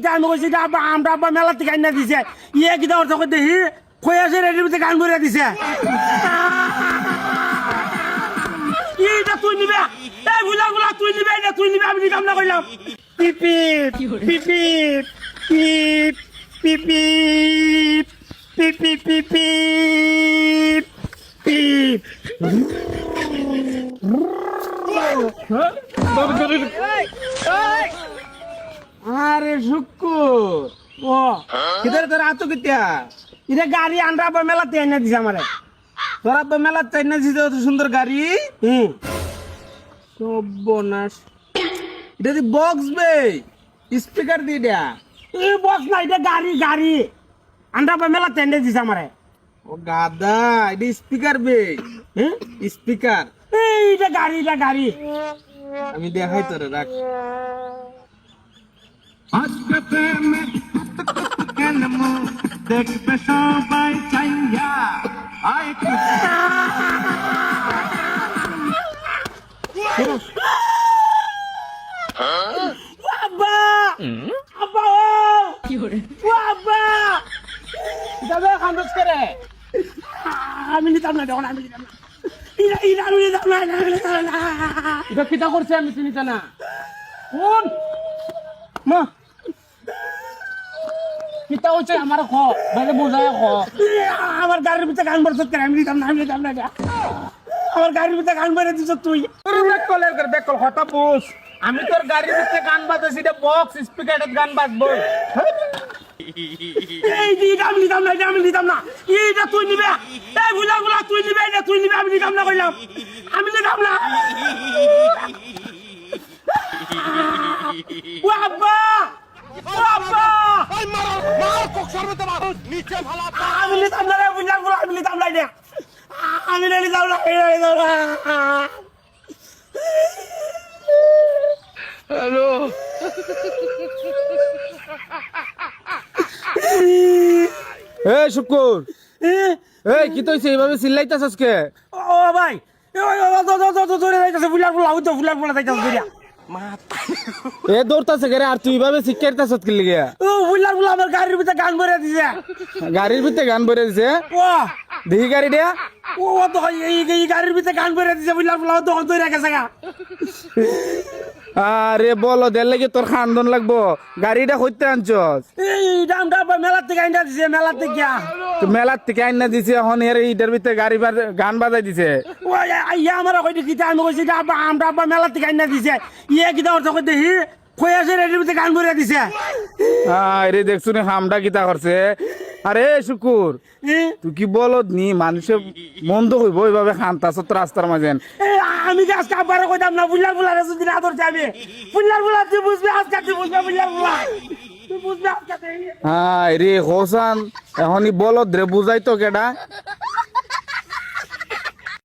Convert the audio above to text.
কিতা আমি কইছি আব্বা আমরা আব্বা মেলা থেকে আইনা দিছে ইয়ে কিতা অর্থ করে দেখি কই আছে রেডির ভিতরে গান করে দিছে এটা তুই নিবে এই বুলা বুলা তুই নিবে এটা তুই নিবে আমি নিতাম না কইলাম পিপি পিপি পিপ পিপি পিপি পিপি পিপ আরে শুকুর ও কিধর তোর আতো কিতিয়া ইরে গাড়ি আন্ডা বা মেলাতে এনে দিছে আমারে তোরা তো মেলাতে এনে দিছে এত সুন্দর গাড়ি সর্বনাশ এটা দি বক্স বে স্পিকার দি দেয়া এই বক্স না এটা গাড়ি গাড়ি আন্ডা বা মেলাতে এনে দিছে আমারে ও গাদা এটা স্পিকার বে স্পিকার এইটা গাড়ি এটা গাড়ি আমি দেখাই তোরে রাখ আজকে প্রেমে কেনমো দেখবে সবাই চাইয়া আই বাবা বাবা কি করে বাবা দাদা কান্দস করে আমি নিতাম না দেখো আমি নিতাম না ইরা ইরা আমি নিতাম না এটা কিটা করছে আমি চিনিতা না কোন মা কিতা হচ্ছে আমার খ মানে বোঝায় খ আমার গাড়ির ভিতরে গান বরছত করে আমি নিতাম না আমার গাড়ির ভিতরে গান বেরে দিছ তুই ব্যাক কল হতা পুষ আমি তোর গাড়ির ভিতরে গান বাজাছি এটা বক্স স্পিকারের গান বাজবো এই দিটা আমি নিতাম না এইটা তুই নিবে এই বুলা বুলা তুই নিবে এটা তুই নিবে আমি নিতাম না কইলাম আমি নিতাম না বাবা বাবা ওই মার কক সরবতে মার নিচে ভালো আমি নিতাম না রে বুলা বুলা আমি নিতাম না এটা আমি নিতাম না হ্যালো এই শুকুর এই কি তইছে এইভাবে চিল্লাইতাছ আজকে ও ভাই ওই ধরে যাইতাছে ফুলার ফুলা হইতো ফুলার ফুলা যাইতাছে ধরিয়া এ দৌড়তাছে গরে আর তুই এইভাবে শিক্ষাইতাছ কি লিগে ও ফুলার ফুলা আমার গাড়ির ভিতরে গান ভরে দিছে গাড়ির ভিতরে গান ভরে দিছে ও দেখি গাড়ি দিয়া ও তো এই গাড়ির ভিতরে গান ভরে দিছে ফুলার ফুলা তো ধরে গেছে গা আরে বলো দের লাগে তোর খান্দন লাগবো গাড়িটা কইতে আনছস এই দামটা মেলা থেকে আইনা দিছে মেলা থেকে তো মেলার থেকে আইনা দিছে এখন এর ইটার ভিতরে গান বাজাই দিছে ও ইয়া আমার কইতে কিতা আমি কইছি আব্বা আমরা আব্বা মেলা থেকে আইনা দিছে ইয়ে কিতা অর্থ কই দেখি কই আছে রেডির ভিতরে গান ভরে দিছে আরে দেখছু না হামডা কিতা করছে আরে শুকুর তুই কি বলো নি মানুষে মন্দ হইব ওইভাবে খান্তাছ তোর রাস্তার মাঝে আমি যে আজকে আব্বারে কইতাম না বুল্লার বুলারে যদি না ধরতে আমি বুল্লার বুলা তুই বুঝবি আজকে তুই বুঝবে বুল্লার বুলা তুই বুঝবে আজকে রে হোসান এখনই বলদ রে বুঝাই তো কেডা